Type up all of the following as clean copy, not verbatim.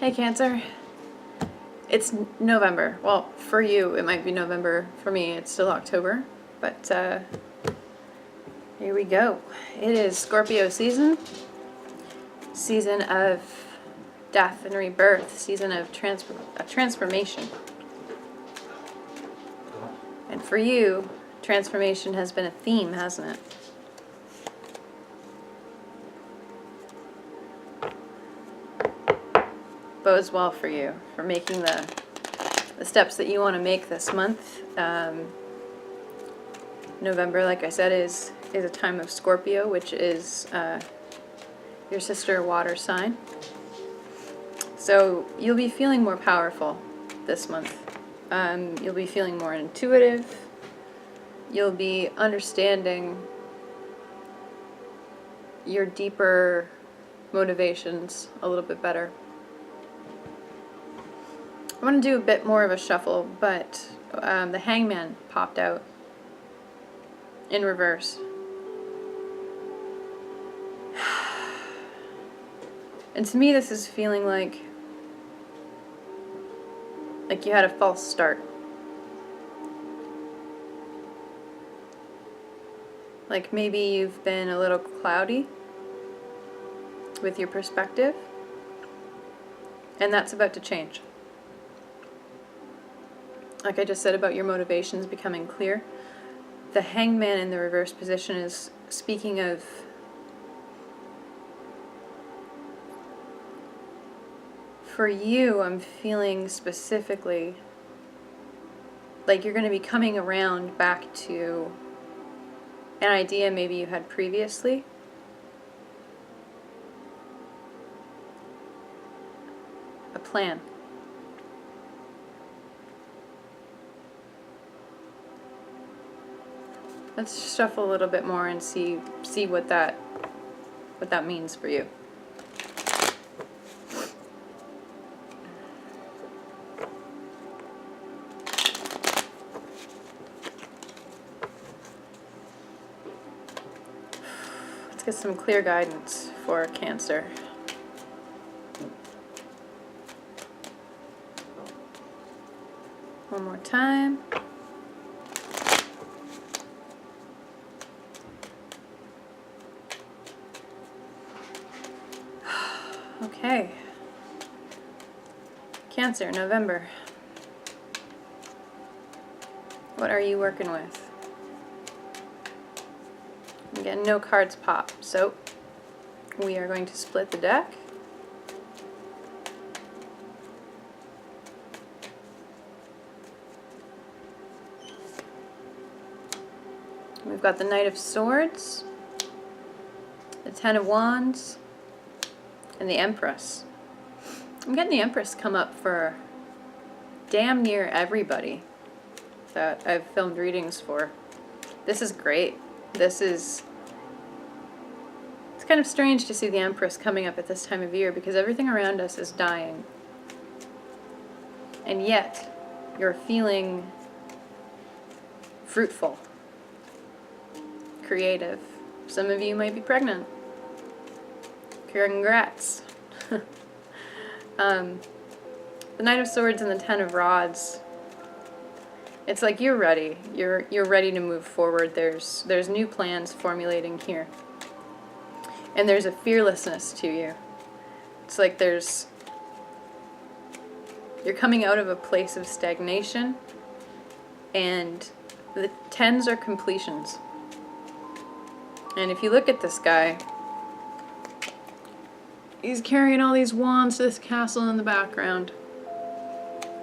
Hey Cancer, it's November. Well, for you it might be November. For me it's still October, but here we go. It is Scorpio season of death and rebirth, season of transformation. And for you, transformation has been a theme, hasn't it? Bodes well for you, for making the steps that you want to make this month. November, like I said, is a time of Scorpio, which is your sister water sign. So you'll be feeling more powerful this month. You'll be feeling more intuitive. You'll be understanding your deeper motivations a little bit better. I want to do a bit more of a shuffle, but the Hangman popped out in reverse. And to me this is feeling like you had a false start. Like maybe you've been a little cloudy with your perspective, and that's about to change. Like I just said about your motivations becoming clear, the Hangman in the reverse position is speaking of for you. I'm feeling specifically like you're going to be coming around back to an idea maybe you had previously. A plan. Let's shuffle a little bit more and see what that means for you. Let's get some clear guidance for Cancer. One more time. Okay. Cancer, November. What are you working with? I'm getting no cards pop, so we are going to split the deck. We've got the Knight of Swords, the Ten of Wands, and the Empress. I'm getting the Empress come up for damn near everybody that I've filmed readings for. This is great. It's kind of strange to see the Empress coming up at this time of year because everything around us is dying. And yet, you're feeling fruitful, creative. Some of you might be pregnant. Congrats. The Knight of Swords and the Ten of Rods. It's like you're ready. You're ready to move forward. There's new plans formulating here. And there's a fearlessness to you. It's like you're coming out of a place of stagnation, and the tens are completions. And if you look at this guy, he's carrying all these wands to this castle in the background.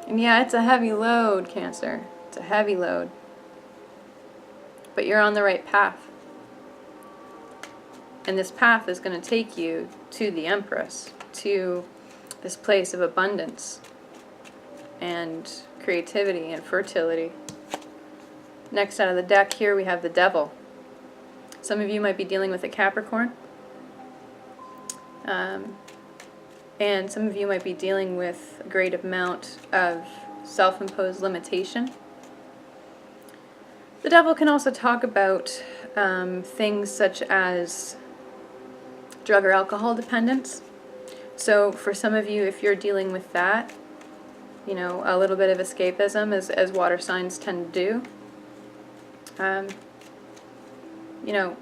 And yeah, it's a heavy load, Cancer. It's a heavy load. But you're on the right path. And this path is going to take you to the Empress, to this place of abundance and creativity and fertility. Next out of the deck here we have the Devil. Some of you might be dealing with a Capricorn. And some of you might be dealing with a great amount of self-imposed limitation. The Devil can also talk about things such as drug or alcohol dependence. So for some of you, if you're dealing with that, you know, a little bit of escapism, as water signs tend to do, you know,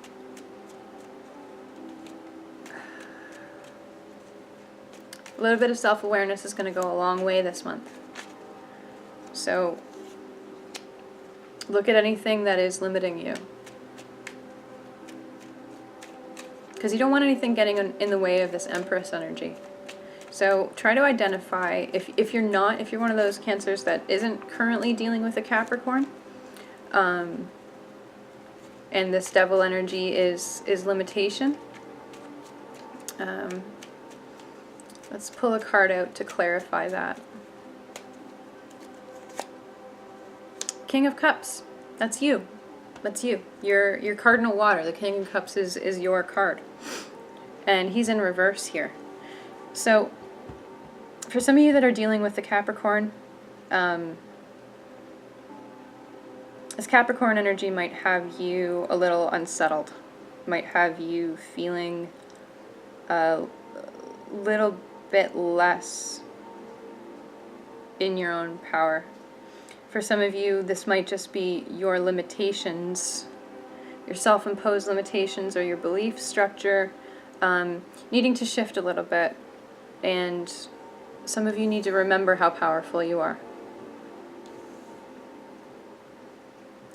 a little bit of self-awareness is going to go a long way this month. So look at anything that is limiting you, because you don't want anything getting in the way of this Empress energy. So try to identify, if you're one of those Cancers that isn't currently dealing with a Capricorn, and this Devil energy is limitation, let's pull a card out to clarify that. King of Cups, that's you. That's you. Your cardinal water, the King of Cups is your card. And he's in reverse here. So, for some of you that are dealing with the Capricorn, this Capricorn energy might have you a little unsettled. Might have you feeling a little bit less in your own power. For some of you, this might just be your limitations, your self-imposed limitations or your belief structure needing to shift a little bit. And some of you need to remember how powerful you are.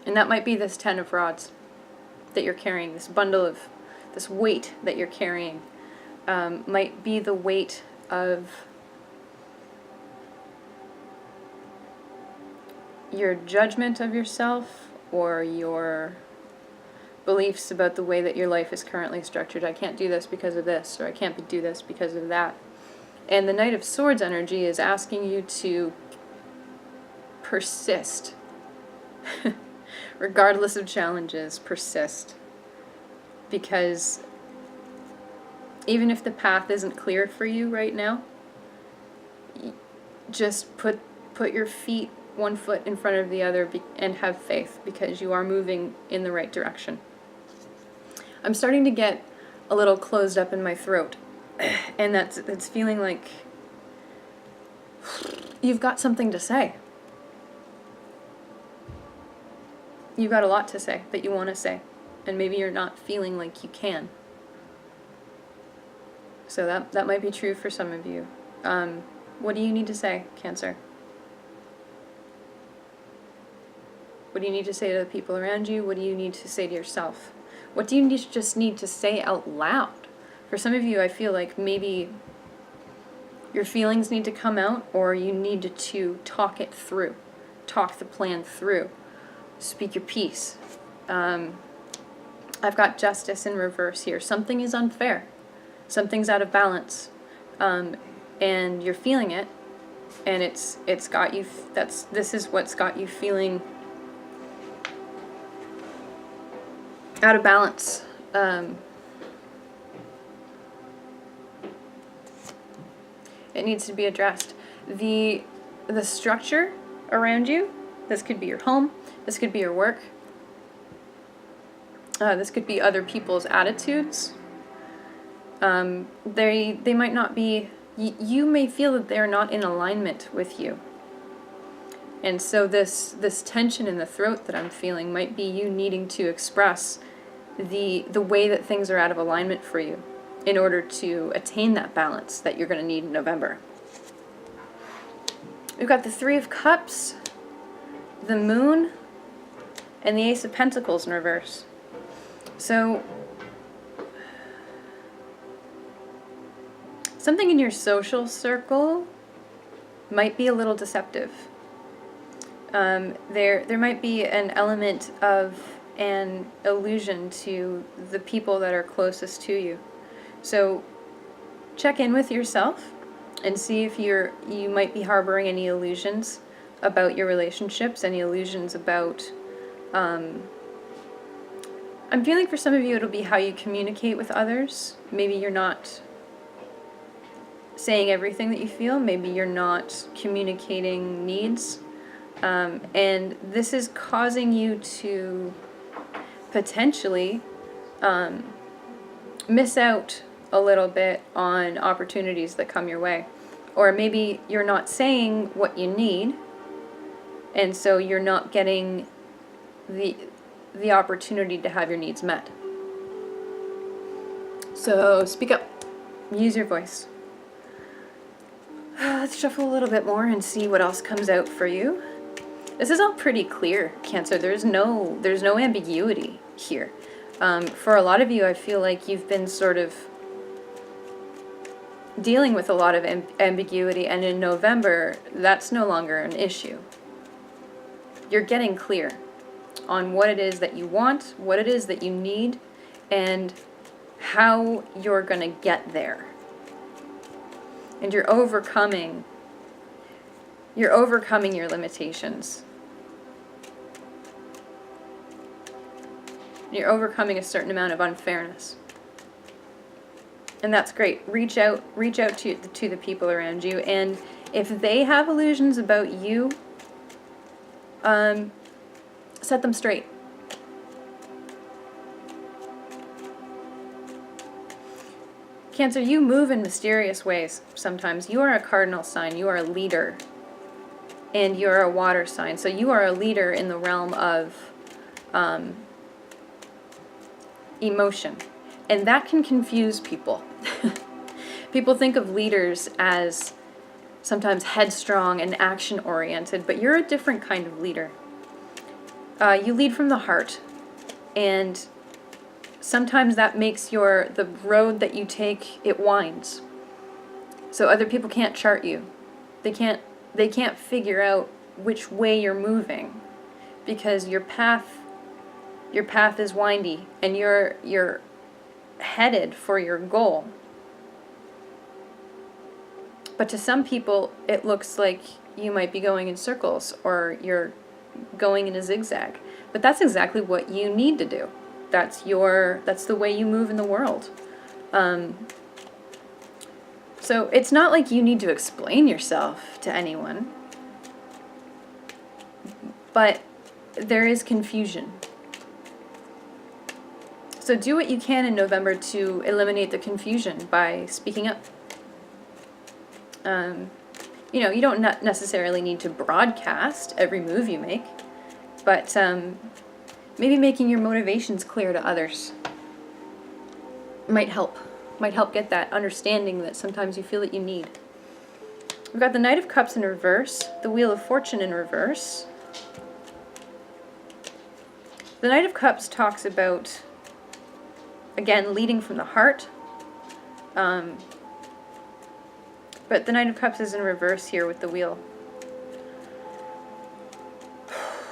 And that might be this 10 of Rods that you're carrying, this bundle of, this weight that you're carrying. Might be the weight of your judgment of yourself or your beliefs about the way that your life is currently structured. I can't do this because of this, or I can't do this because of that. And the Knight of Swords energy is asking you to persist. Regardless of challenges, persist. Because even if the path isn't clear for you right now, just put your feet one foot in front of the other and have faith, because you are moving in the right direction. I'm starting to get a little closed up in my throat, and it's feeling like you've got something to say. You've got a lot to say that you want to say, and maybe you're not feeling like you can. So that might be true for some of you. What do you need to say, Cancer? What do you need to say to the people around you? What do you need to say to yourself? What do you just need to say out loud? For some of you, I feel like maybe your feelings need to come out, or you need to talk it through. Talk the plan through. Speak your piece. I've got Justice in reverse here. Something is unfair. Something's out of balance. And you're feeling it. And it's got you, this is what's got you feeling out of balance. It needs to be addressed. The structure around you, this could be your home, this could be your work, this could be other people's attitudes. They might not be, you may feel that they're not in alignment with you. And so this tension in the throat that I'm feeling might be you needing to express the way that things are out of alignment for you in order to attain that balance that you're going to need in November. We've got the Three of Cups, the Moon, and the Ace of Pentacles in reverse. So something in your social circle might be a little deceptive. There might be an element of an illusion to the people that are closest to you. So check in with yourself and see if you might be harboring any illusions about your relationships, any illusions about, I'm feeling for some of you it'll be how you communicate with others. Maybe you're not saying everything that you feel, maybe you're not communicating needs, and this is causing you to potentially miss out a little bit on opportunities that come your way. Or maybe you're not saying what you need, and so you're not getting the opportunity to have your needs met. So speak up. Use your voice. Let's shuffle a little bit more and see what else comes out for you. This is all pretty clear, Cancer. There's no ambiguity here. For a lot of you, I feel like you've been sort of dealing with a lot of ambiguity, and in November, that's no longer an issue. You're getting clear on what it is that you want, what it is that you need, and how you're going to get there. And you're overcoming your limitations. You're overcoming a certain amount of unfairness. And that's great. Reach out to the people around you, and if they have illusions about you, set them straight. Cancer, you move in mysterious ways sometimes. You are a cardinal sign. You are a leader. And you're a water sign. So you are a leader in the realm of emotion. And that can confuse people. People think of leaders as sometimes headstrong and action-oriented, but you're a different kind of leader. You lead from the heart, and sometimes that makes the road that you take, it winds. So other people can't chart you. They can't figure out which way you're moving, because your path is windy, and you're headed for your goal. But to some people, it looks like you might be going in circles, or you're going in a zigzag. But that's exactly what you need to do. That's the way you move in the world. So it's not like you need to explain yourself to anyone. But there is confusion. So do what you can in November to eliminate the confusion by speaking up. You don't necessarily need to broadcast every move you make, but maybe making your motivations clear to others might help get that understanding that sometimes you feel that you need. We've got the Knight of Cups in reverse, the Wheel of Fortune in reverse. The Knight of Cups talks about, again, leading from the heart. But the Knight of Cups is in reverse here with the wheel.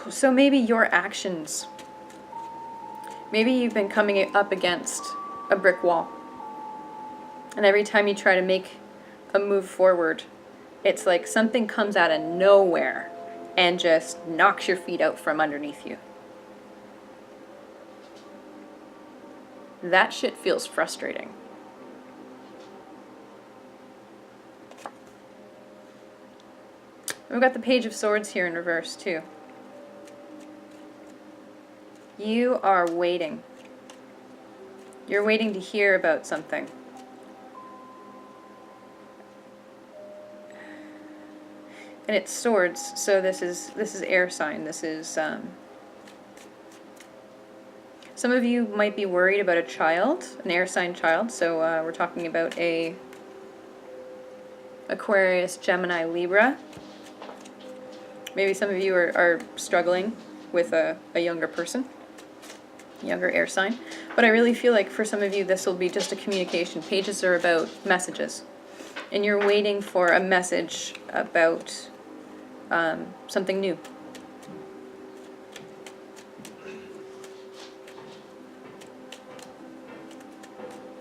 So maybe your actions. Maybe you've been coming up against a brick wall. And every time you try to make a move forward, it's like something comes out of nowhere and just knocks your feet out from underneath you. That shit feels frustrating. We've got the Page of Swords here in reverse, too. You are waiting. You're waiting to hear about something. And it's swords, so this is air sign. This is some of you might be worried about a child, an air sign child. So we're talking about a Aquarius, Gemini, Libra. Maybe some of you are struggling with a younger person, younger air sign. But I really feel like for some of you this will be just a communication. Pages are about messages. And you're waiting for a message about something new.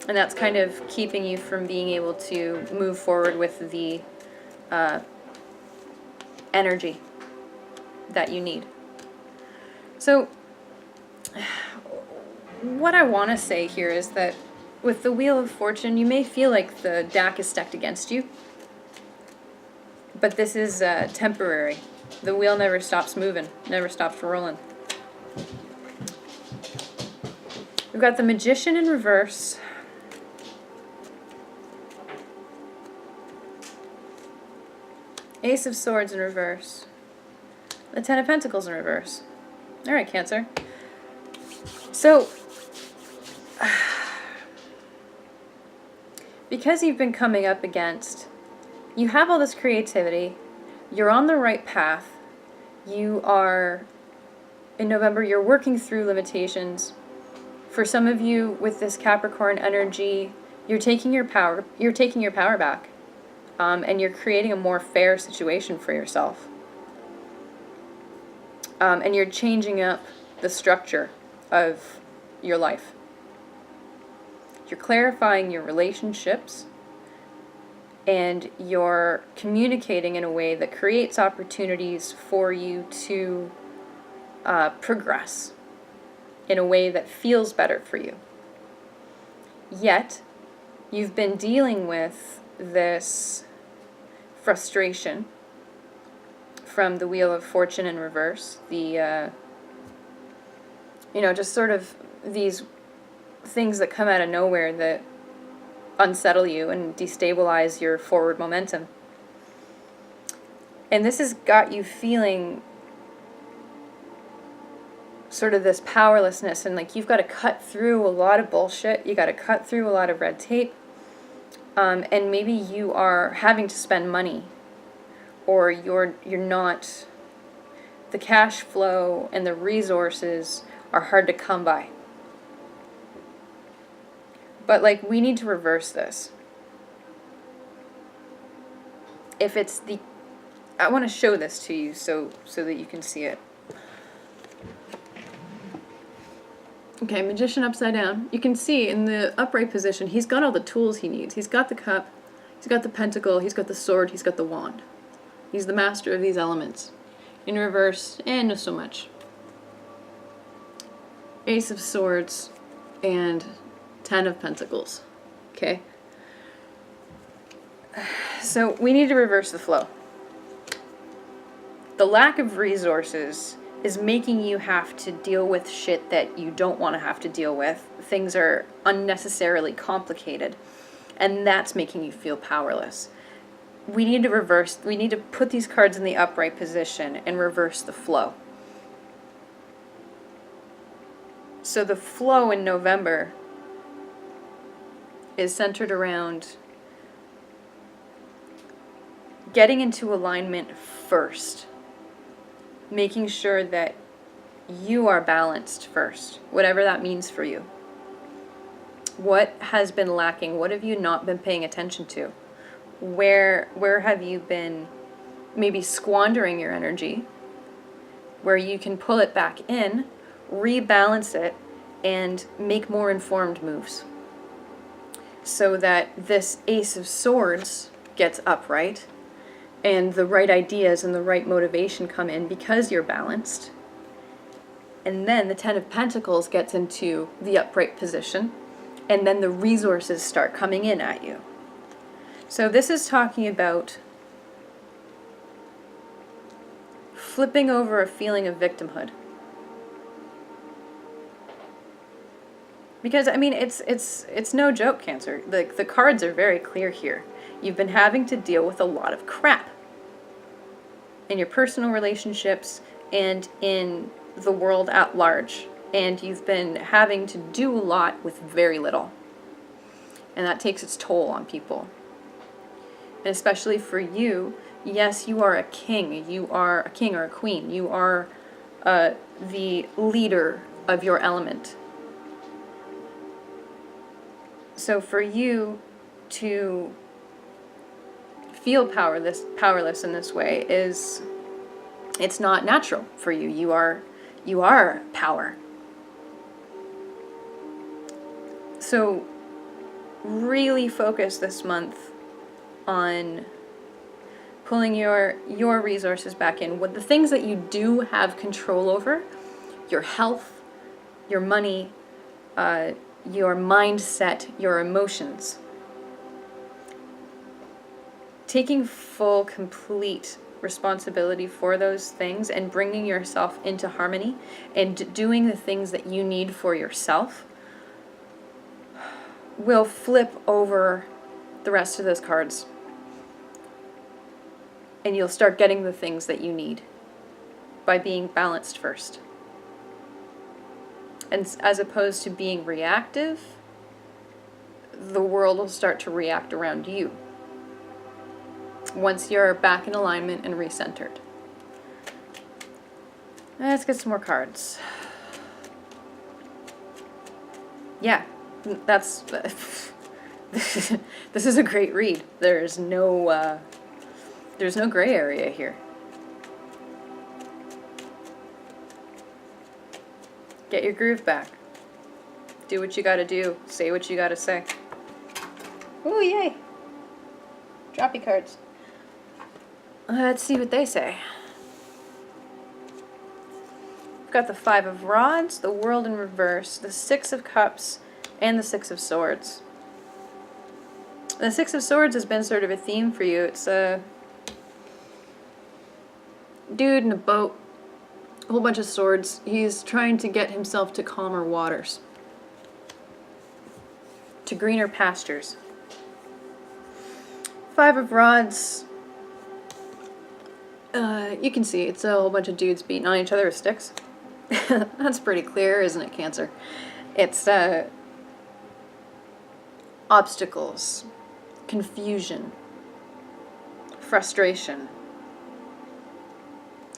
And that's kind of keeping you from being able to move forward with the energy that you need. So what I want to say here is that with the Wheel of Fortune, you may feel like the deck is stacked against you, but this is temporary. The wheel never stops moving, never stops rolling. We've got the Magician in reverse, Ace of Swords in reverse. The Ten of Pentacles in reverse. All right, Cancer. So, because you've been coming up against, you have all this creativity, you're on the right path, you are, in November, you're working through limitations. For some of you with this Capricorn energy, you're taking your power back, and you're creating a more fair situation for yourself. And you're changing up the structure of your life. You're clarifying your relationships, and you're communicating in a way that creates opportunities for you to progress in a way that feels better for you. Yet, you've been dealing with this frustration from the Wheel of Fortune in reverse, the, just sort of these things that come out of nowhere that unsettle you and destabilize your forward momentum. And this has got you feeling sort of this powerlessness, and like you've got to cut through a lot of bullshit, you got to cut through a lot of red tape, and maybe you are having to spend money, or you're not, the cash flow and the resources are hard to come by. But like, we need to reverse this. If it's the, I want to show this to you so that you can see it. Okay, Magician upside down. You can see in the upright position, he's got all the tools he needs. He's got the cup, he's got the pentacle, he's got the sword, he's got the wand. He's the master of these elements. In reverse, not so much. Ace of Swords and Ten of Pentacles. Okay? So we need to reverse the flow. The lack of resources is making you have to deal with shit that you don't want to have to deal with. Things are unnecessarily complicated, and that's making you feel powerless. We need to reverse, we need to put these cards in the upright position and reverse the flow. So the flow in November is centered around getting into alignment first. Making sure that you are balanced first, whatever that means for you. What has been lacking? What have you not been paying attention to? Where have you been maybe squandering your energy? Where you can pull it back in, rebalance it, and make more informed moves. So that this Ace of Swords gets upright, and the right ideas and the right motivation come in because you're balanced. And then the Ten of Pentacles gets into the upright position, and then the resources start coming in at you. So this is talking about flipping over a feeling of victimhood. Because, I mean, it's no joke, Cancer. The cards are very clear here. You've been having to deal with a lot of crap in your personal relationships and in the world at large. And you've been having to do a lot with very little. And that takes its toll on people. And especially for you, yes, you are a king. You are a king or a queen. You are the leader of your element. So for you to feel powerless in this way it's not natural for you. You are power. So really focus this month on pulling your resources back in. What the things that you do have control over, your health, your money, your mindset, your emotions. Taking full, complete responsibility for those things and bringing yourself into harmony and doing the things that you need for yourself will flip over the rest of those cards. And you'll start getting the things that you need by being balanced first. And as opposed to being reactive, the world will start to react around you once you're back in alignment and recentered. Let's get some more cards. Yeah, that's this is a great read. There's no gray area here. Get your groove back. Do what you gotta do. Say what you gotta say. Ooh, yay. Droppy cards. Let's see what they say. We've got the Five of Rods, the World in reverse, the Six of Cups, and the Six of Swords. The Six of Swords has been sort of a theme for you. It's a dude in a boat, a whole bunch of swords. He's trying to get himself to calmer waters, to greener pastures. Five of Rods, you can see it's a whole bunch of dudes beating on each other with sticks. That's pretty clear, isn't it, Cancer? It's obstacles, confusion, frustration.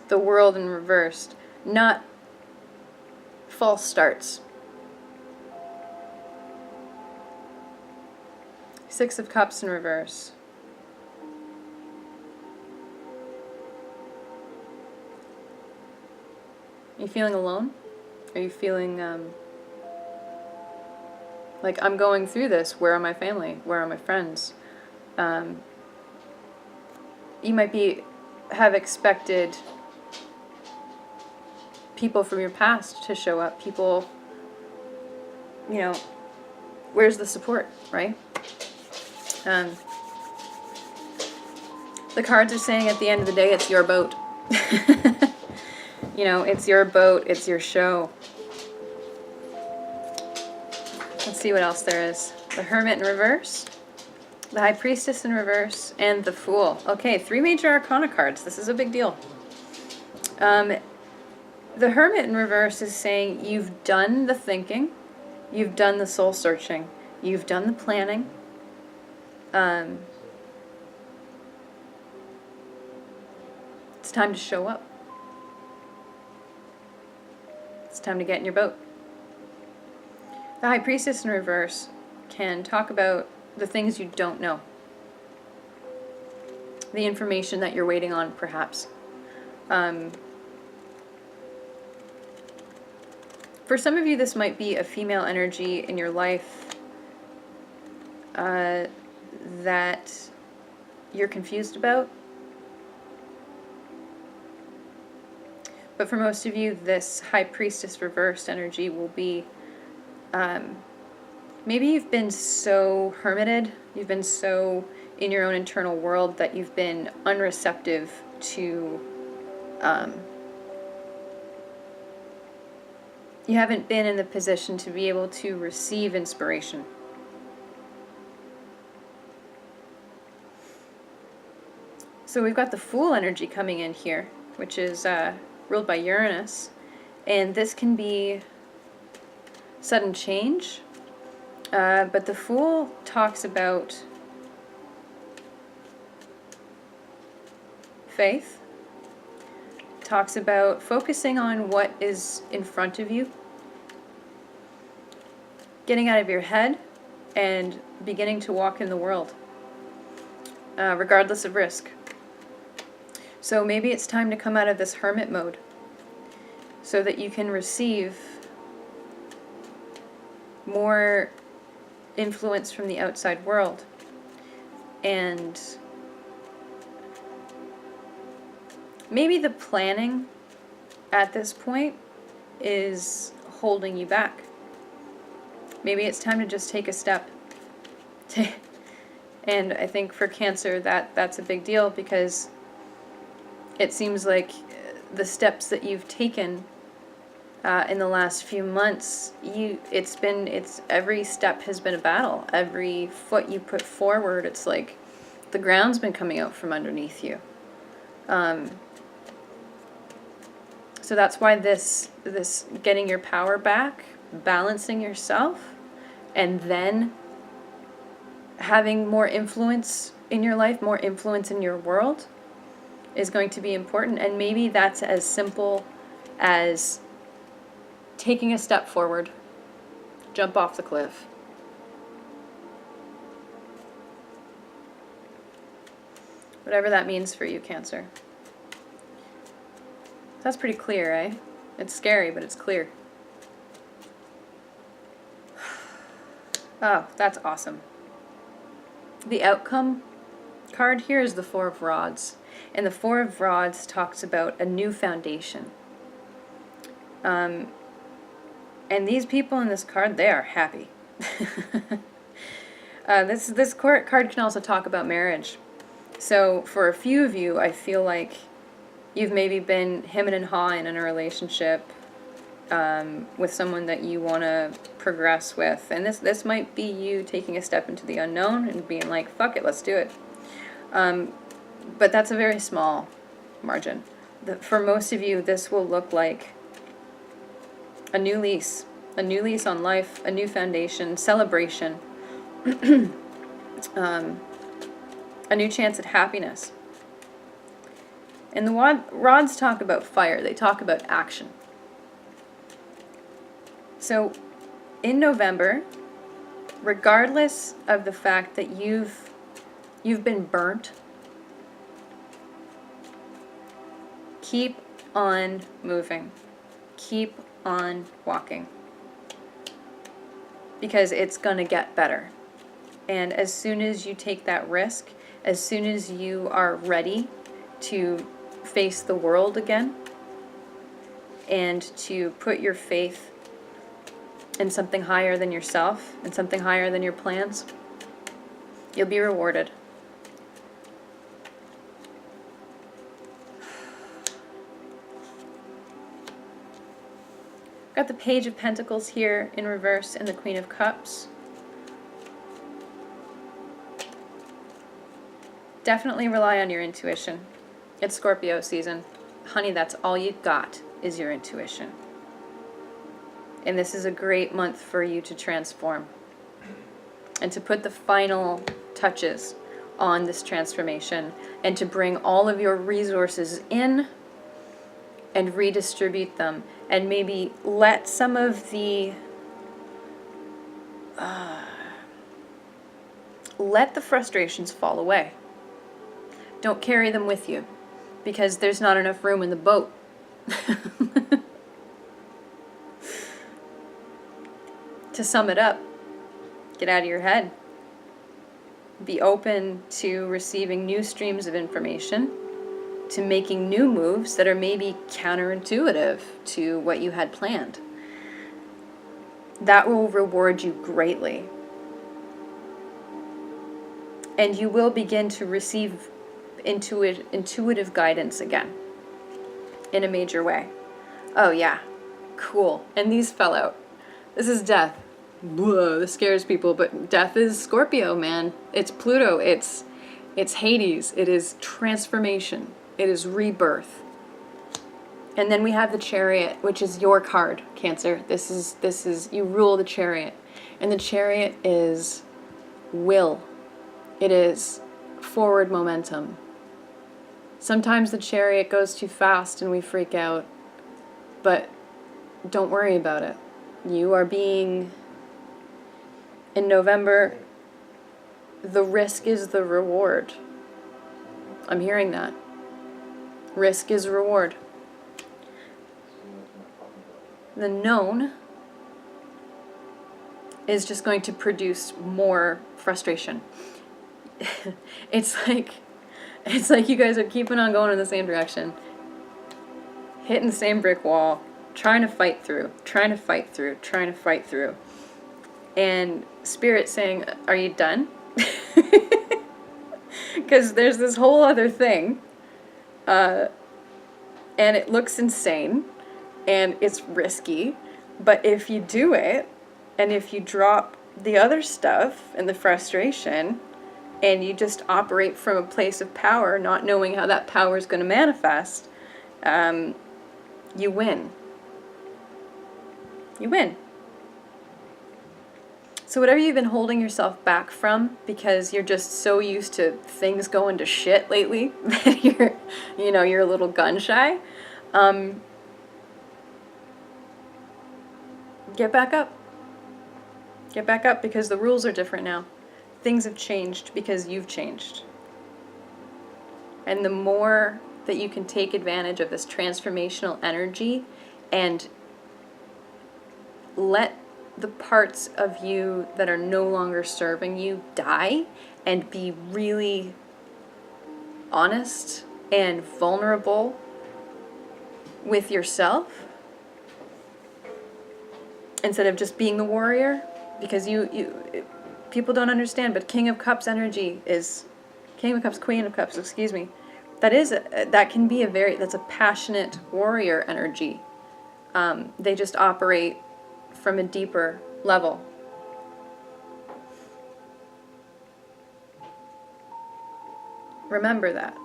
The World in reversed, not false starts. Six of Cups in reverse. Are you feeling alone? Are you feeling like, I'm going through this? Where are my family? Where are my friends? You might have expected people from your past to show up. People, where's the support, right? The cards are saying at the end of the day, it's your boat. It's your boat, it's your show. Let's see what else there is. The Hermit in reverse, the High Priestess in reverse, and the Fool. Okay, 3 major arcana cards. This is a big deal. The Hermit in reverse is saying you've done the thinking, you've done the soul searching, you've done the planning. It's time to show up. It's time to get in your boat. The High Priestess in reverse can talk about the things you don't know. The information that you're waiting on, perhaps. For some of you, this might be a female energy in your life that you're confused about. But for most of you, this High Priestess reversed energy will be, maybe you've been so hermited, you've been so in your own internal world that you've been unreceptive to, you haven't been in the position to be able to receive inspiration. So we've got the Fool energy coming in here, which is ruled by Uranus, and this can be sudden change, but the Fool talks about faith, talks about focusing on what is in front of you, getting out of your head and beginning to walk in the world, regardless of risk. So maybe it's time to come out of this hermit mode so that you can receive more influence from the outside world. And maybe the planning at this point is holding you back. Maybe it's time to just take a step. And I think for Cancer that's a big deal, because it seems like the steps that you've taken in the last few months, every step has been a battle. Every foot you put forward, it's like the ground's been coming out from underneath you. So that's why this getting your power back, balancing yourself, and then having more influence in your life, more influence in your world is going to be important. And maybe that's as simple as taking a step forward, jump off the cliff. Whatever that means for you, Cancer. That's pretty clear, eh? It's scary, but it's clear. Oh, that's awesome. The outcome card here is the Four of Rods. And the Four of Rods talks about a new foundation. And these people in this card, they are happy. This card can also talk about marriage. So for a few of you, I feel like you've maybe been hemming and hawing in a relationship with someone that you want to progress with. And this might be you taking a step into the unknown and being like, fuck it, let's do it. But that's a very small margin. For most of you, this will look like a new lease on life, a new foundation, celebration, a new chance at happiness. And the rods talk about fire. They talk about action. So in November, regardless of the fact that you've been burnt, keep on moving. Keep on walking. Because it's going to get better. And as soon as you take that risk, as soon as you are ready to face the world again and to put your faith in something higher than yourself and something higher than your plans, you'll be rewarded. Got the Page of Pentacles here in reverse and the Queen of Cups. Definitely rely on your intuition. It's Scorpio season. Honey, that's all you got is your intuition. And this is a great month for you to transform and to put the final touches on this transformation and to bring all of your resources in and redistribute them and maybe let some of the let the frustrations fall away. Don't carry them with you because there's not enough room in the boat. To sum it up, get out of your head. Be open to receiving new streams of information, to making new moves that are maybe counterintuitive to what you had planned. That will reward you greatly. And you will begin to receive intuitive guidance again in a major way. Oh yeah, cool. And these fell out. This is death. Whoa, this scares people, but death is Scorpio, man. It's Pluto. It's Hades. It is transformation. It is rebirth. And then we have the Chariot, which is your card, Cancer. This is you rule the Chariot. And the Chariot is will. It is forward momentum. Sometimes the Chariot goes too fast and we freak out, but don't worry about it. You are being, in November, the risk is the reward. I'm hearing that. Risk is reward. The known is just going to produce more frustration. It's like you guys are keeping on going in the same direction, hitting the same brick wall, trying to fight through. And Spirit saying, are you done? Because there's this whole other thing, and it looks insane, and it's risky, but if you do it, and if you drop the other stuff and the frustration, and you just operate from a place of power, not knowing how that power is going to manifest, you win. You win. So whatever you've been holding yourself back from because you're just so used to things going to shit lately that you're a little gun shy, get back up. Get back up because the rules are different now. Things have changed because you've changed. And the more that you can take advantage of this transformational energy and let the parts of you that are no longer serving you die and be really honest and vulnerable with yourself instead of just being the warrior, because people don't understand, but King of Cups energy is King of Cups, Queen of Cups, excuse me. That can be that's a passionate warrior energy. They just operate from a deeper level. Remember that,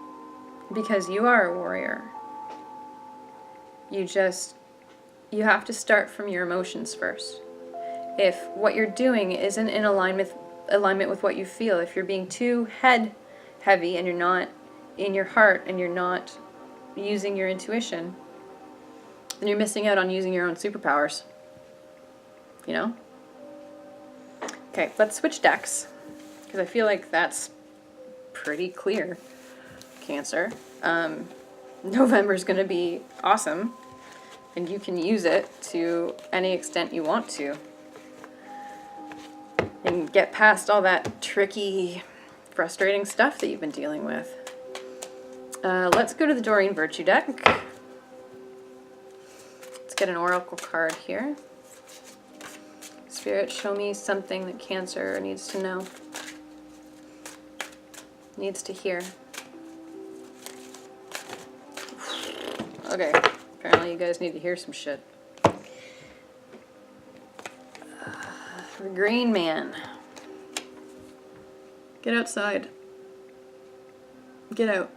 because you are a warrior. You have to start from your emotions first. If what you're doing isn't in alignment with what you feel, if you're being too head heavy and you're not in your heart and you're not using your intuition, then you're missing out on using your own superpowers. You know? Okay, let's switch decks, because I feel like that's pretty clear, Cancer. November's going to be awesome, and you can use it to any extent you want to. And get past all that tricky, frustrating stuff that you've been dealing with. Let's go to the Doreen Virtue deck. Let's get an oracle card here. Spirit, show me something that Cancer needs to know. Needs to hear. Okay, apparently you guys need to hear some shit. The Green Man. Get outside. Get out.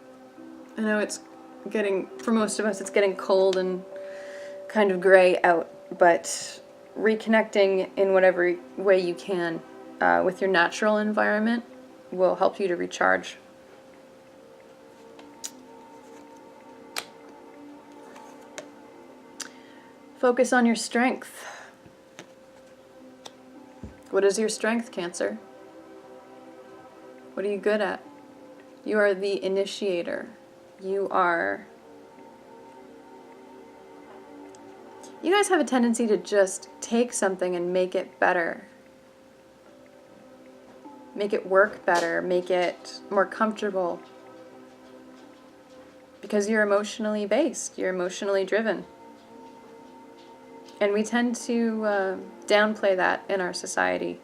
I know for most of us, it's getting cold and kind of gray out, but reconnecting in whatever way you can with your natural environment will help you to recharge. Focus on your strength. What is your strength, Cancer? What are you good at? You are the initiator. You guys have a tendency to just take something and make it better. Make it work better. Make it more comfortable. Because you're emotionally based. You're emotionally driven. And we tend to downplay that in our society.